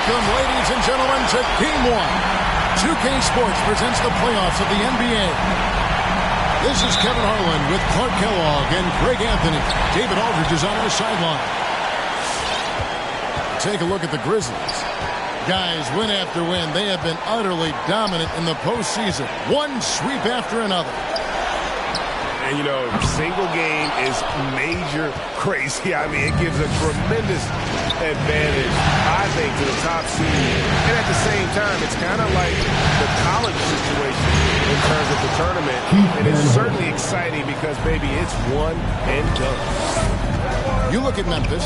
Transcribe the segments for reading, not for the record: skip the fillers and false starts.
Welcome, ladies and gentlemen, to Game 1. 2K Sports presents the playoffs of the NBA. This is Kevin Harlan with Clark Kellogg and Craig Anthony. David Aldridge is on our sideline. Take a look at the Grizzlies. Guys, win after win, they have been utterly dominant in the postseason. One sweep after another. And, you know, single game is major crazy. I mean, it gives a tremendous advantage, I think, to the top seed. And at the same time, it's kind of like the college situation in terms of the tournament. And it's certainly exciting because, baby, it's one and done. You look at Memphis.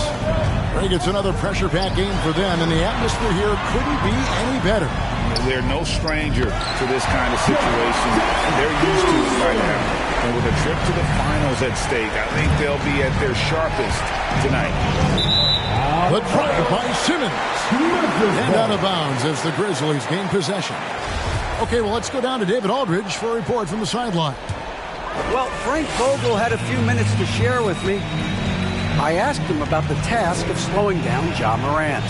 Greg, it's another pressure-packed game for them, and the atmosphere here couldn't be any better. They're no stranger to this kind of situation. They're used to it by now. And with a trip to the finals at stake, I think they'll be at their sharpest tonight. The drive by Simmons. And out of bounds as the Grizzlies gain possession. Okay, well, let's go down to David Aldridge for a report from the sideline. Well, Frank Vogel had a few minutes to share with me. I asked him about the task of slowing down Ja Morant.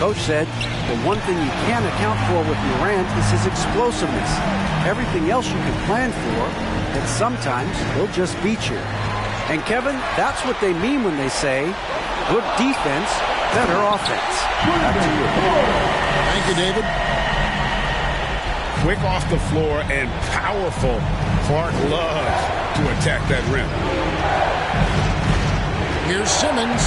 Coach said the one thing you can't account for with Morant is his explosiveness. Everything else you can plan for, and sometimes he'll just beat you. And Kevin, that's what they mean when they say good defense, better offense. Back to you. Thank you, David. Quick off the floor and powerful. Clark loves to attack that rim. Here's Simmons.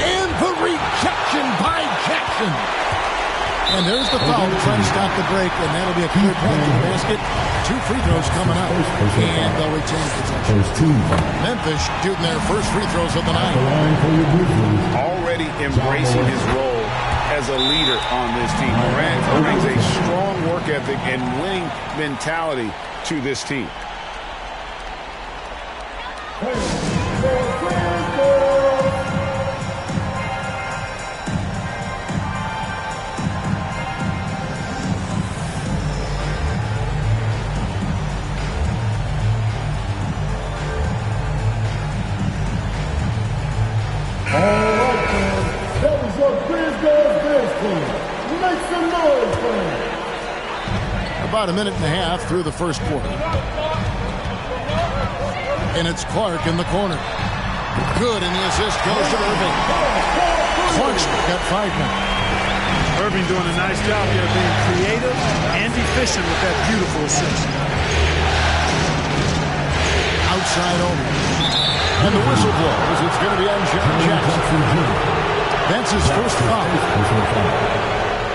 And the rejection by Jackson. And there's the foul trying to stop the break, and that'll be a clear path to the basket. 2 free throws coming up, and they'll retain possession. Memphis shooting their first free throws of the night. Already embracing his role as a leader on this team. Morant brings a strong work ethic and winning mentality to this team. About a minute and a half through the first quarter. And it's Clark in the corner. Good, and the assist goes to Irving. Clark's got 5 now. Irving doing a nice job here being creative and efficient with that beautiful assist. Outside over. And the whistle blows. It's going to be on Jackson. That's his first foul.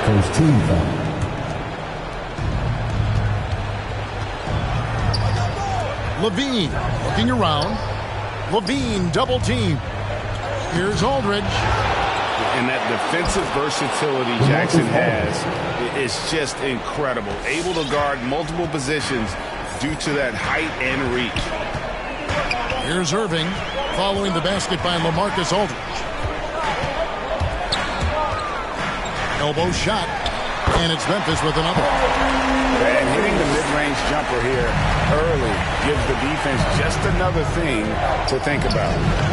First team foul. Levine looking around. Levine double team. Here's Aldridge. And that defensive versatility Jackson has is just incredible. Able to guard multiple positions due to that height and reach. Here's Irving following the basket by LaMarcus Aldridge. Elbow shot. And it's Memphis with another. And hitting the mid-range jumper here early gives the defense just another thing to think about.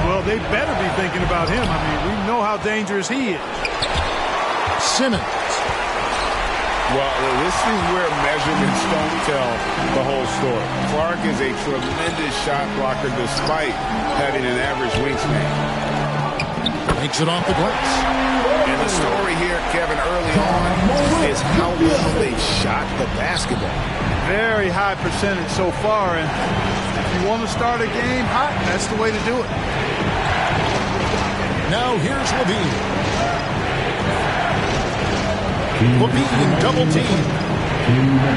Well, they better be thinking about him. I mean, we know how dangerous he is. Simmons. Well, this is where measurements don't tell the whole story. Clark is a tremendous shot blocker despite having an average wingspan. Makes it off the glass. And the story here, Kevin, early on is how well they shot the basketball. Very high percentage so far, and if you want to start a game hot, that's the way to do it. Now here's Levine. Levine double team.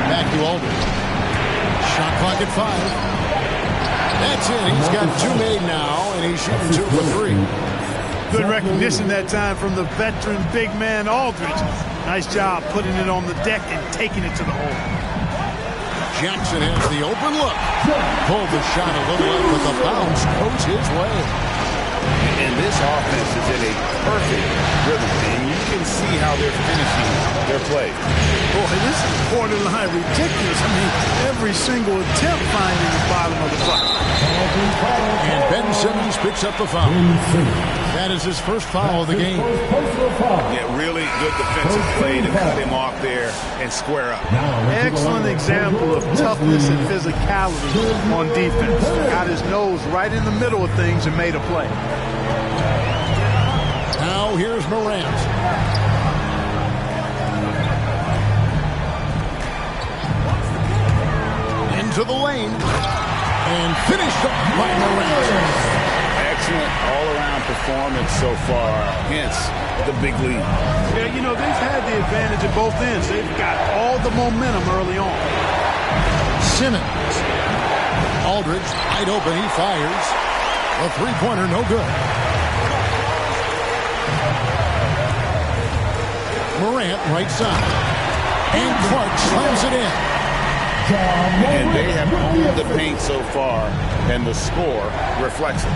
Back to Aldridge. Shot clock at 5. That's it. He's got 2 made now, and he's shooting 2 for 3. Good recognition that time from the veteran big man Aldridge. Nice job putting it on the deck and taking it to the hole. Jackson has the open look. Pulled the shot a little late, but the bounce goes his way. And this offense is in a perfect rhythm, and you can see how they're finishing their play. Boy, this is borderline ridiculous. I mean, every single attempt finding the bottom of the bucket. And Ben Simmons picks up the foul. That is his first foul of the game. Yeah, really good defensive play to cut him off there and square up. Excellent example of toughness and physicality on defense. Got his nose right in the middle of things and made a play. Now here's Morant. Into the lane. And finished off by Morant. Excellent all-around performance so far, hence the big lead. Yeah, you know, they've had the advantage at both ends. They've got all the momentum early on. Simmons. Aldridge, wide open, he fires. The three-pointer, no good. Morant, right side. And Clark slams it in. And they have owned the paint so far, and the score reflects it.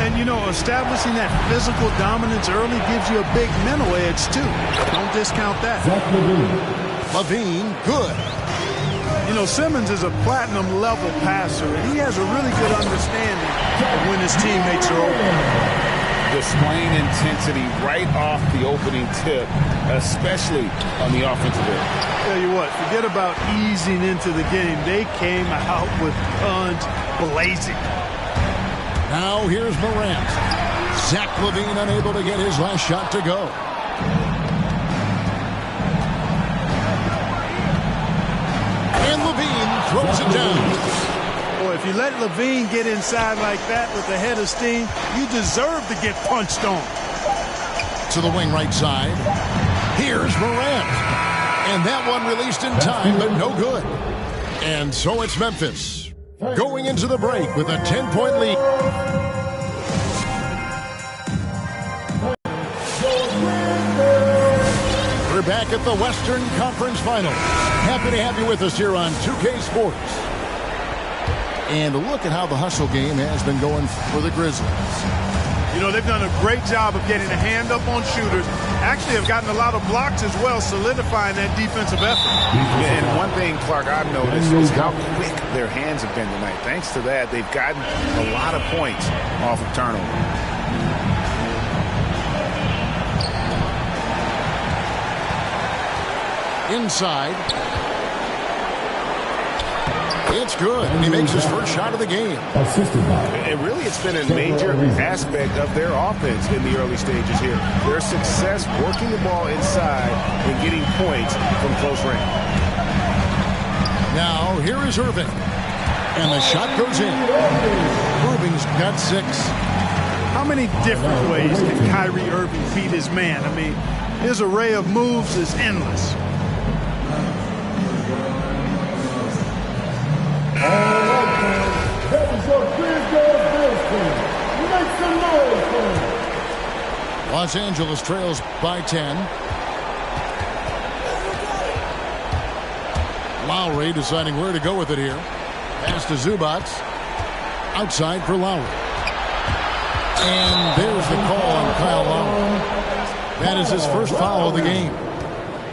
And, you know, establishing that physical dominance early gives you a big mental edge, too. Don't discount that. LaVine, good. You know, Simmons is a platinum-level passer, and he has a really good understanding of when his teammates are open. Displaying intensity right off the opening tip, especially on the offensive end. Tell you what, forget about easing into the game. They came out with guns blazing. Now here's Morant. Zach LaVine unable to get his last shot to go. And LaVine throws it down. Boy, if you let LaVine get inside like that with a head of steam, you deserve to get punched on. To the wing right side. Here's Morant. And that one released in time, but no good. And so it's Memphis going into the break with a 10-point lead. We're back at the Western Conference Finals. Happy to have you with us here on 2K Sports. And look at how the hustle game has been going for the Grizzlies. You know, they've done a great job of getting a hand up on shooters. Actually have gotten a lot of blocks as well, solidifying that defensive effort. And one thing, Clark, I've noticed is how quick their hands have been tonight. Thanks to that, they've gotten a lot of points off of turnover. Inside. It's good, and he makes his first shot of the game. And really, it's been a major aspect of their offense in the early stages here. Their success working the ball inside and getting points from close range. Now, here is Irving. And the shot goes in. Irving's got 6. How many different ways can Kyrie Irving beat his man? I mean, his array of moves is endless. Los Angeles trails by 10. Lowry deciding where to go with it here. Pass to Zubac. Outside for Lowry. And there's the call on Kyle Lowry. That is his first foul of the game.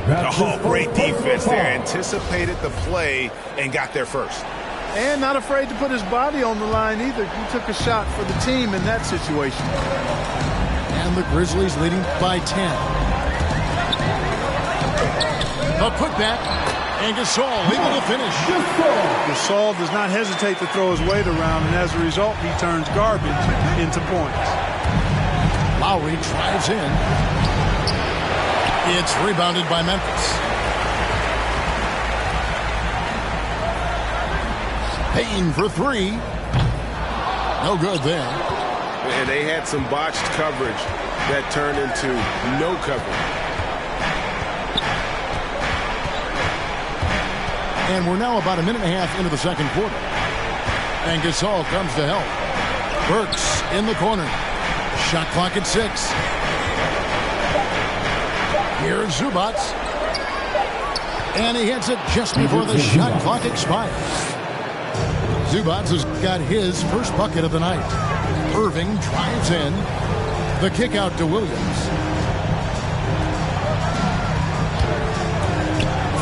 Oh, great defense there. Anticipated the play and got there first. And not afraid to put his body on the line either. He took a shot for the team in that situation. And the Grizzlies leading by 10. A putback. And Gasol able to finish. Gasol does not hesitate to throw his weight around, and as a result, he turns garbage into points. Lowry drives in. It's rebounded by Memphis. Payne for 3. No good there. And they had some botched coverage that turned into no coverage. And we're now about a minute and a half into the second quarter. And Gasol comes to help. Burks in the corner. Shot clock at 6. Here's Zubac. And he hits it just before the shot clock expires. Zubac has got his first bucket of the night. Irving drives in. The kick out to Williams.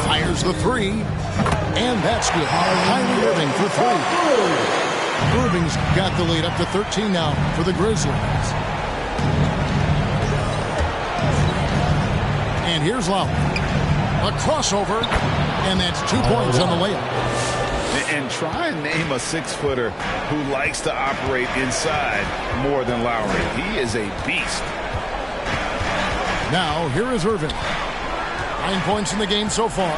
Fires the 3. And that's good. Kyrie Irving for 3. Irving's got the lead up to 13 now for the Grizzlies. And here's Lowry. A crossover. And that's 2 points on the layup. And try and name a 6-footer who likes to operate inside more than Lowry. He is a beast. Now, here is Irving. 9 points in the game so far.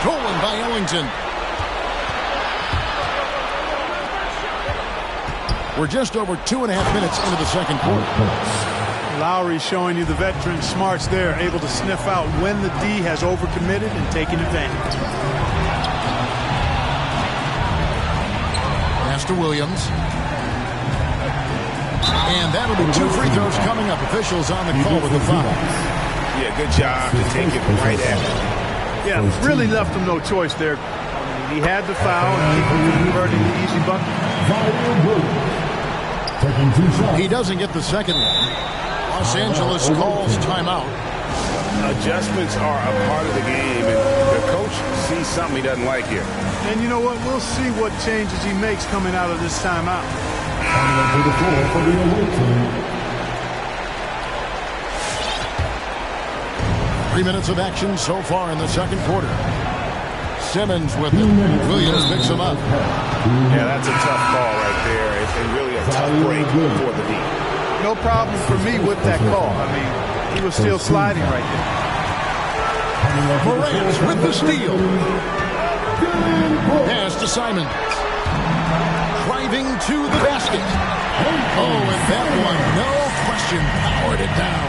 Stolen by Ellington. We're just over 2.5 minutes into the second quarter. Lowry showing you the veteran smarts there, able to sniff out when the D has overcommitted and taken advantage. Pass to Williams. And that'll be 2 free throws coming up. Officials on the call with the foul. Yeah, good job to take it right at him. Yeah, really left him no choice there. He had the foul and he converted the easy bucket. He doesn't get the second one. Los Angeles calls timeout. Adjustments are a part of the game, and the coach sees something he doesn't like here. And you know what? We'll see what changes he makes coming out of this timeout. 3 minutes of action so far in the second quarter. Simmons with it. Williams picks him up. Yeah, that's a tough call right there. It's really a tough break for the D. No problem for me with that call. I mean, he was still sliding right there. Morant with the steal. Pass to Simons. Driving to the basket. Oh, and that one, no question, powered it down.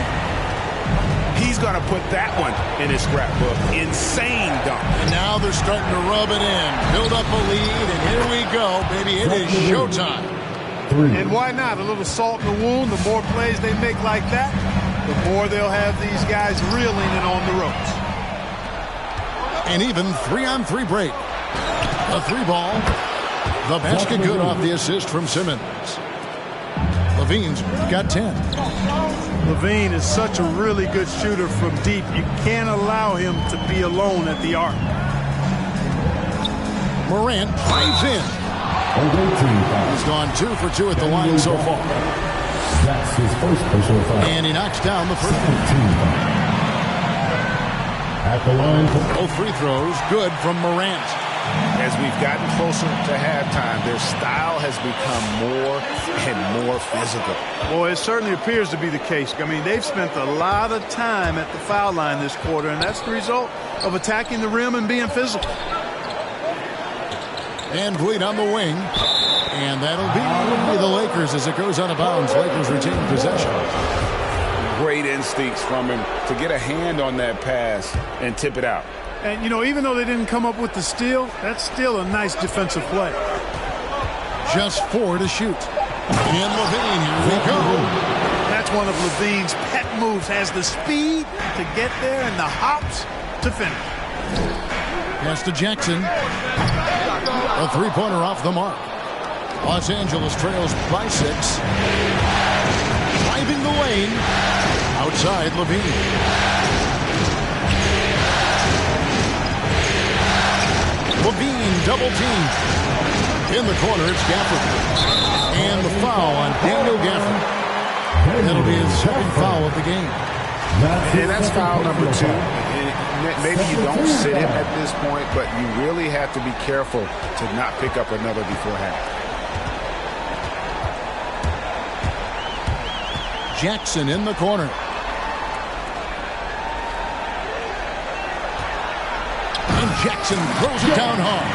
He's going to put that one in his scrapbook. Insane dunk. And now they're starting to rub it in. Build up a lead, and here we go, baby. It is showtime. And why not? A little salt in the wound. The more plays they make like that, the more they'll have these guys reeling and on the ropes. An even 3-on-3 break. A 3-ball. The basket good off the assist from Simmons. Levine's got 10. Levine is such a really good shooter from deep. You can't allow him to be alone at the arc. Morant drives in. He's gone 2 for 2 at the line so far. That's his first personal foul. And he knocks down the first one. At the line. Both free throws good from Morant. As we've gotten closer to halftime, their style has become more and more physical. Well, it certainly appears to be the case. I mean, they've spent a lot of time at the foul line this quarter, and that's the result of attacking the rim and being physical. And Vliet on the wing. And that'll be the Lakers as it goes out of bounds. Lakers retain possession. Great instincts from him to get a hand on that pass and tip it out. And, you know, even though they didn't come up with the steal, that's still a nice defensive play. Just 4 to shoot. And Levine, here we go. That's one of Levine's pet moves. Has the speed to get there and the hops to finish. Pass to Jackson. A 3-pointer off the mark. Los Angeles trails by 6. Driving the lane. Outside Levine. Levine double team. In the corner, it's Gafford. And the foul on Daniel Gafford. That'll be his second foul of the game. And that's foul number 2. Maybe you don't sit him at this point, but you really have to be careful to not pick up another before half. Jackson in the corner. And Jackson throws it down hard.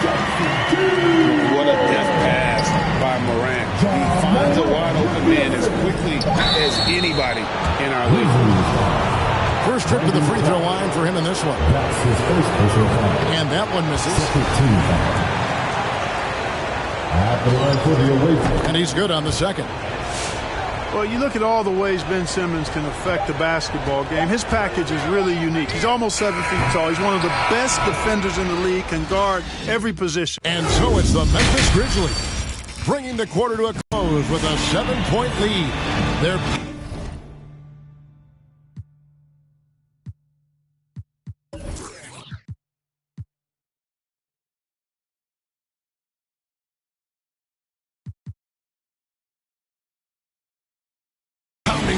What a deft pass by Morant. He finds a wide open man as quickly as anybody in our league. First trip to the free throw line for him in this one. That's his first personal foul. And that one misses. At the line for the away team. And he's good on the second. Well, you look at all the ways Ben Simmons can affect the basketball game. His package is really unique. He's almost 7 feet tall. He's one of the best defenders in the league, can guard every position. And so it's the Memphis Grizzlies bringing the quarter to a close with a 7-point lead. They're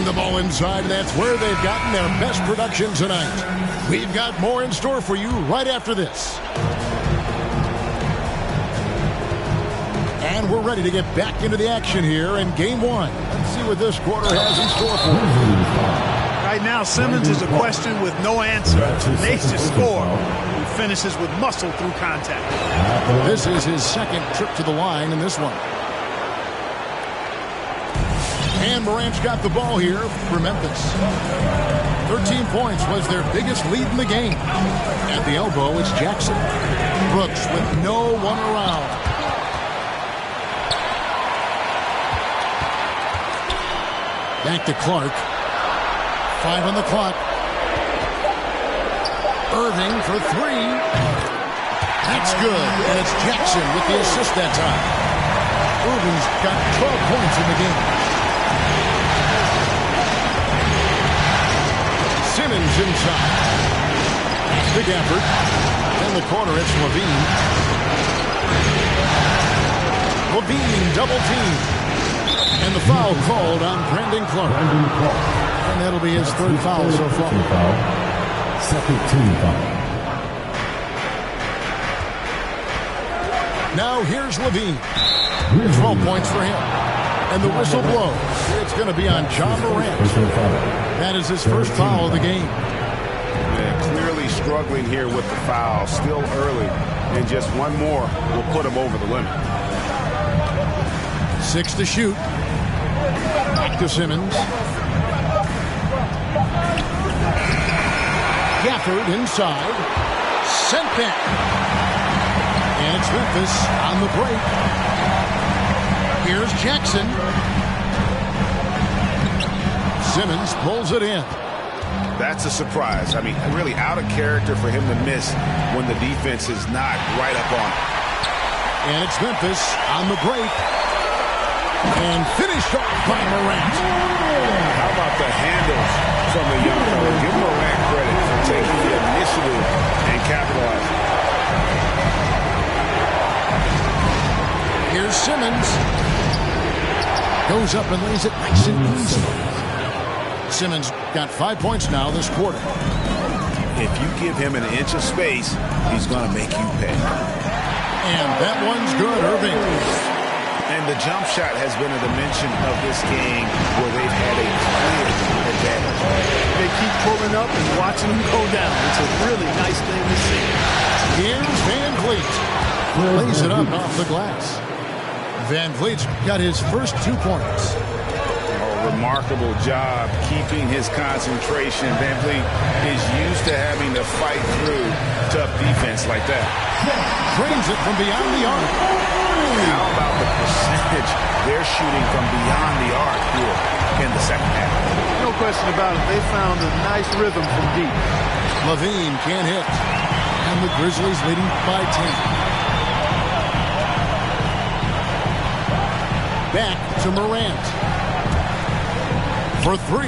the ball inside, and that's where they've gotten their best production tonight. We've got more in store for you right after this. And we're ready to get back into the action here in Game 1. Let's see what this quarter has in store for us. Right now, Simmons is a question with no answer. A tenacious score who finishes with muscle through contact. This is his second trip to the line in this one. And Morant's got the ball here for Memphis. 13 points was their biggest lead in the game. At the elbow, it's Jackson. Brooks with no one around. Back to Clark. 5 on the clock. Irving for 3. That's good. And it's Jackson with the assist that time. Irving's got 12 points in the game. Simmons inside. Big effort. In the corner, it's Levine. Levine double team. And the foul called on Brandon Clark. And that'll be his third foul so far. Second team foul. Now here's Levine. 12 points for him. And the whistle blows. It's going to be on John Morant. That is his first foul of the game. Yeah, clearly struggling here with the foul. Still early. And just one more will put him over the limit. 6 to shoot. Back to Simmons. Gafford inside. Sent back. And it's Memphis on the break. Here's Jackson. Simmons pulls it in. That's a surprise. I mean, really out of character for him to miss when the defense is not right up on him. And it's Memphis on the break. And finished off by Morant. How about the handles from the young fella? Give Morant credit for taking the initiative and capitalizing. Here's Simmons. Goes up and lays it nice and easy. Simmons got 5 points now this quarter. If you give him an inch of space, he's going to make you pay. And that one's good, Irving. And the jump shot has been a dimension of this game where they've had a clear advantage. They keep pulling up and watching them go down. It's a really nice thing to see. Here's Van Vliet. Lays it up off the glass. Van Vliet's got his first 2 points. Remarkable job keeping his concentration. Van Vliet is used to having to fight through tough defense like that. Drains it from beyond the arc. How about the percentage they're shooting from beyond the arc here in the second half? No question about it. They found a nice rhythm from deep. Levine can't hit. And the Grizzlies leading by 10. Back to Morant. For 3.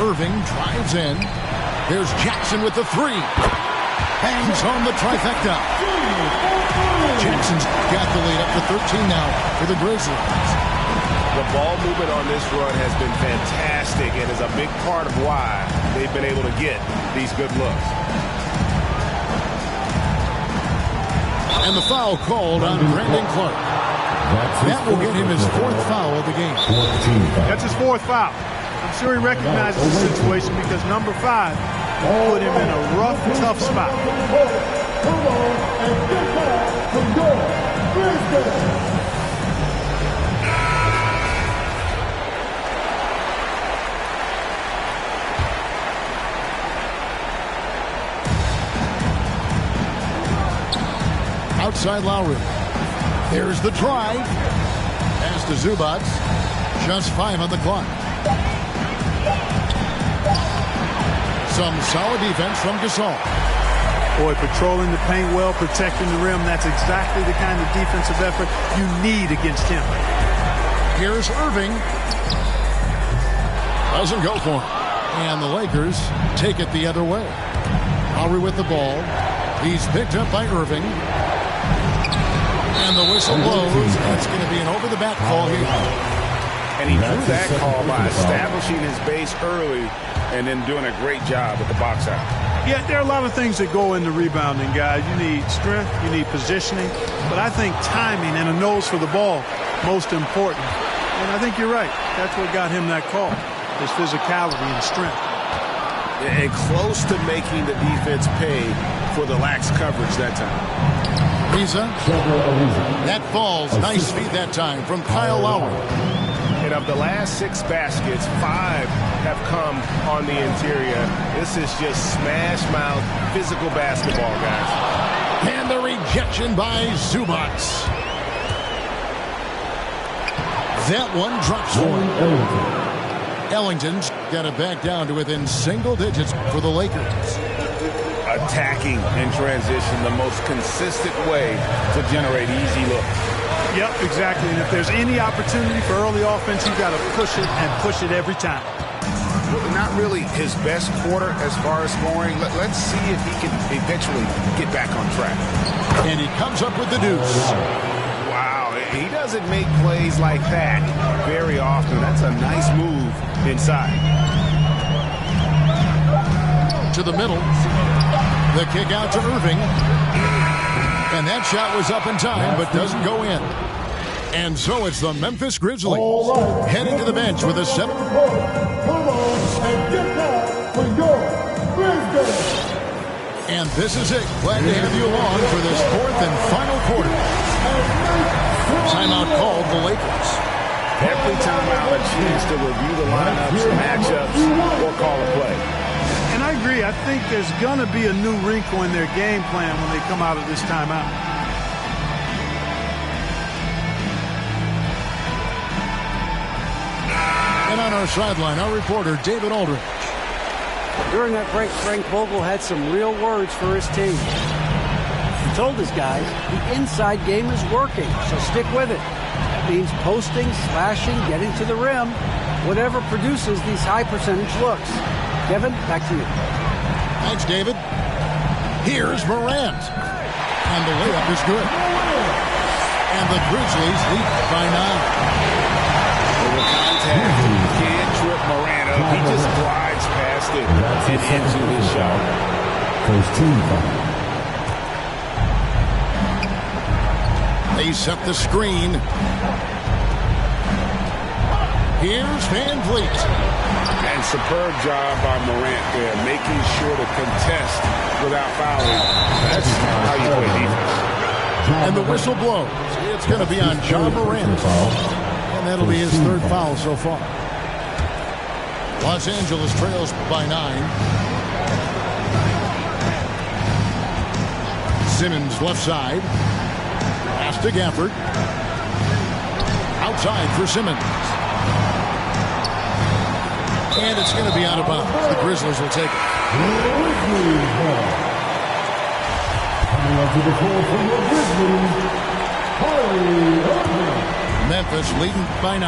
Irving drives in. There's Jackson with the 3. Hangs home the trifecta. Jackson's got the lead up to 13 now for the Grizzlies. The ball movement on this run has been fantastic and is a big part of why they've been able to get these good looks. And the foul called on Brandon Clark. That will get him his 4th foul of the game. That's his 4th foul. I'm sure he recognizes the situation because number 5 put him in a rough, tough spot. Outside Lowry. There's the drive. Pass to Zubac. Just 5 on the clock. Some solid defense from Gasol. Boy, patrolling the paint well, protecting the rim. That's exactly the kind of defensive effort you need against him. Here's Irving. Doesn't go for him. And the Lakers take it the other way. Lowry with the ball. He's picked up by Irving. And the whistle blows. It's going to be an over-the-bat call here. And he drew that call by establishing his base early and then doing a great job with the box out. Yeah, there are a lot of things that go into rebounding, guys. You need strength, you need positioning, but I think timing and a nose for the ball, most important. And I think you're right. That's what got him that call, his physicality and strength. And close to making the defense pay for the lax coverage that time. Ariza. That falls. Nice feed that time from Kyle Lowry. And of the last 6 baskets, 5 have come on the interior. This is just smash mouth physical basketball, guys. And the rejection by Zubac. That one drops one. Ellington's got it back down to within single digits for the Lakers. Attacking in transition, the most consistent way to generate easy looks. Yep, exactly. And if there's any opportunity for early offense, you've got to push it and push it every time. Well, not really his best quarter as far as scoring. Let's see if he can eventually get back on track. And he comes up with the deuce. Wow, he doesn't make plays like that very often. That's a nice move inside. To the middle. The kick out to Irving. And that shot was up in time, but doesn't go in. And so it's the Memphis Grizzlies heading to the bench with a 7. And this is it. Glad to have you along for this 4th and final quarter. Timeout called the Lakers. Every timeout a chance to review the lineups, matchups, or call a play. And I agree. I think there's going to be a new wrinkle in their game plan when they come out of this timeout. And on our sideline, our reporter, David Aldridge. During that break, Frank Vogel had some real words for his team. He told his guys the inside game is working, so stick with it. That means posting, slashing, getting to the rim, whatever produces these high percentage looks. Kevin, back to you. Thanks, David. Here's Morant. And the layup is good. And the Grizzlies lead by 9. Over contact, can't trip Morant up. He just glides past it and into his shot. First team foul. They set the screen. Here's Van Vliet. And superb job by Morant there, making sure to contest without fouling. That's how you play defense. And the whistle blows. It's going to be on John Morant. And that'll be his 3rd foul so far. Los Angeles trails by 9. Simmons left side. Pass to Gafford. Outside for Simmons. And it's going to be out of bounds. The Grizzlies will take it. Memphis leading by 9.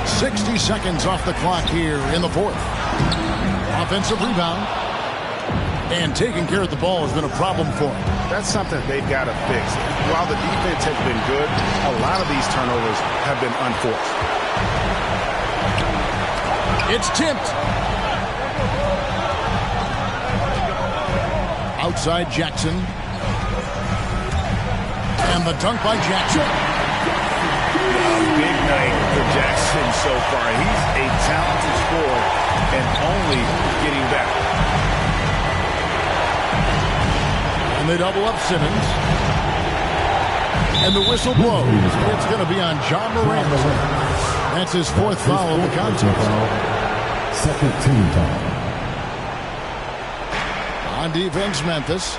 60 seconds off the clock here in the 4th. Offensive rebound. And taking care of the ball has been a problem for them. That's something they've got to fix. While the defense has been good, a lot of these turnovers have been unforced. It's tipped. Outside Jackson. And the dunk by Jackson. Big night for Jackson so far. He's a talented scorer and only getting better. And they double up Simmons. And the whistle blows. It's going to be on John Morant. That's his 4th foul of the contest. Second team foul. On defense, Memphis.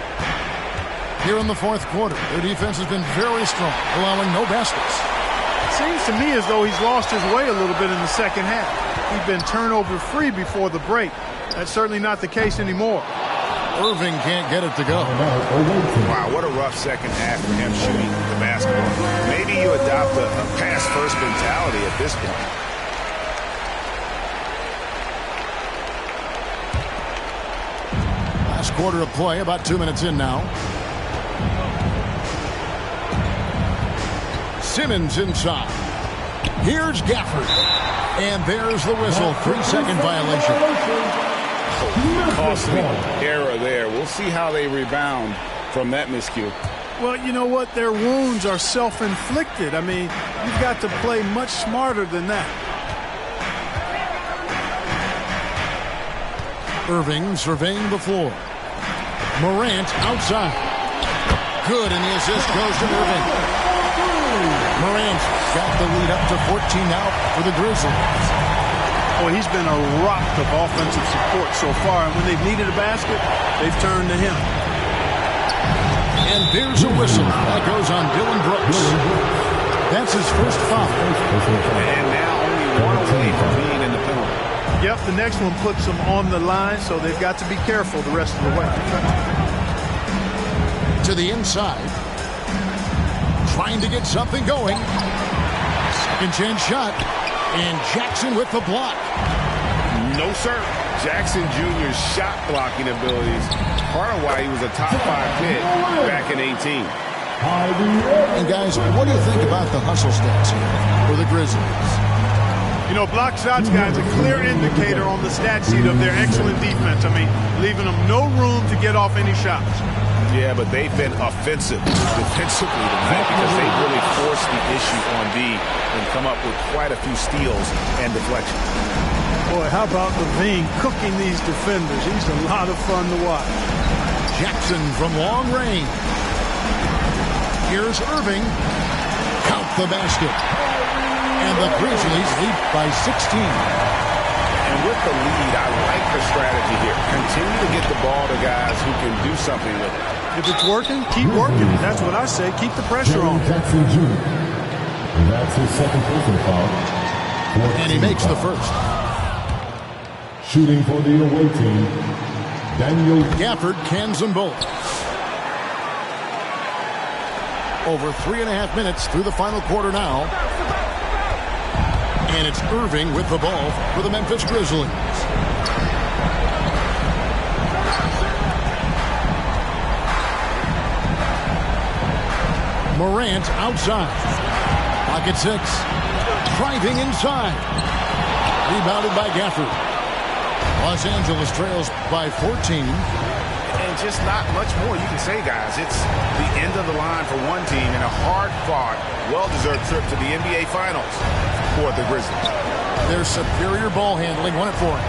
Here in the 4th quarter, their defense has been very strong, allowing no baskets. Seems to me as though he's lost his way a little bit in the second half. He's been turnover free before the break. That's certainly not the case anymore. Irving can't get it to go. Wow, what a rough second half for him shooting the basketball. Maybe you adopt a pass-first mentality at this point. Last quarter of play, about 2 minutes in now. Simmons inside. Here's Gafford. And there's the whistle. 3-second violation. Costly error there. We'll see how they rebound from that miscue. Well, you know what? Their wounds are self-inflicted. I mean, you've got to play much smarter than that. Irving surveying the floor. Morant outside. Good, and the assist goes to Irving. Morant got the lead up to 14 now for the Grizzlies. Boy, he's been a rock of offensive support so far, and when they've needed a basket, they've turned to him. And there's a whistle. That goes on Dylan Brooks. That's his first foul. And now only one away from being in the penalty. Yep, the next one puts them on the line, so they've got to be careful the rest of the way. To the inside. Trying to get something going. Second chance shot. And Jackson with the block. No, sir. Jackson Jr.'s shot blocking abilities, part of why he was a top 5 pick back in 18. And guys, what do you think about the hustle stats here for the Grizzlies? You know, block shots, guys, a clear indicator on the stat sheet of their excellent defense. I mean, leaving them no room to get off any shots. Yeah, but they've been offensive defensively tonight because they really forced the issue on D and come up with quite a few steals and deflections. Boy, how about Levine cooking these defenders? He's a lot of fun to watch. Jackson from long range. Here's Irving. Count the basket. And the Grizzlies lead by 16. And with the lead, I like the strategy here. Continue to get the ball to guys who can do something with it. If it's working, keep working. That's what I say. Keep the pressure on. Jackson Jr. That's his second personal foul. And he makes the first. Shooting for the away team, Daniel Gafford cans them both. Over 3.5 minutes through the final quarter now. And it's Irving with the ball for the Memphis Grizzlies. Morant outside. Pocket 6. Driving inside. Rebounded by Gafford. Los Angeles trails by 14. And just not much more you can say, guys. It's the end of the line for one team and a hard-fought, well-deserved trip to the NBA Finals for the Grizzlies. Their superior ball handling won it for them.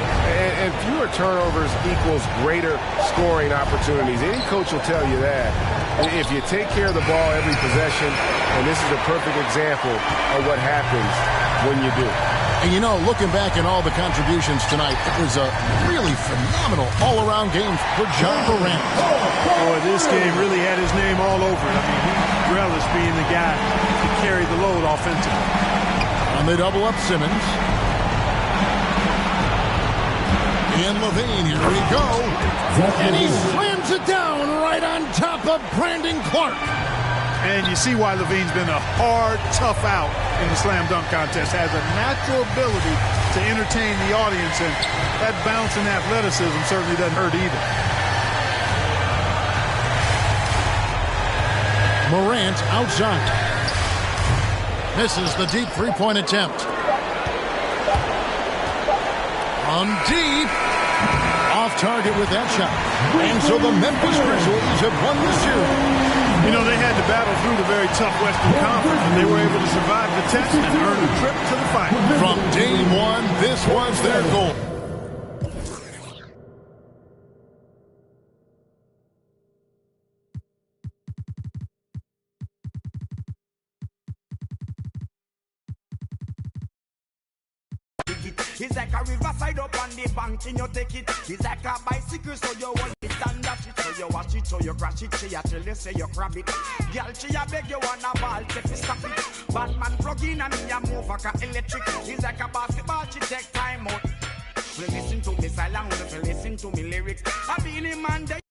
And fewer turnovers equals greater scoring opportunities. Any coach will tell you that. If you take care of the ball every possession, and this is a perfect example of what happens when you do. And you know, looking back at all the contributions tonight, it was a really phenomenal all-around game for Ja Morant. Boy, this game really had his name all over it. I mean, he relished being the guy to carry the load offensively. And they double up Simmons. And Levine, here we go. And he slams it down right on top of Brandon Clark. And you see why Levine's been a hard, tough out in the slam dunk contest. Has a natural ability to entertain the audience, and that bounce and athleticism certainly doesn't hurt either. Morant outside. Misses the deep three-point attempt. On deep. Off target with that shot. And so the Memphis Grizzlies have won the series. You know, they had to battle through the very tough Western Conference, and they were able to survive the test and earn a trip to the final. From day one, this was their goal. It's like a riverside up on the bank and you take it. It's like a bicycle, so you want it and dash it. So you watch it, so you crash it. She a tell you, say you grab it. Girl, she a beg you wanna ball, take me stop it. Batman plug in and me a move like a electric. It's like a basketball, she take time out. Well, listen to me silent, listen to me lyrics. I be in a man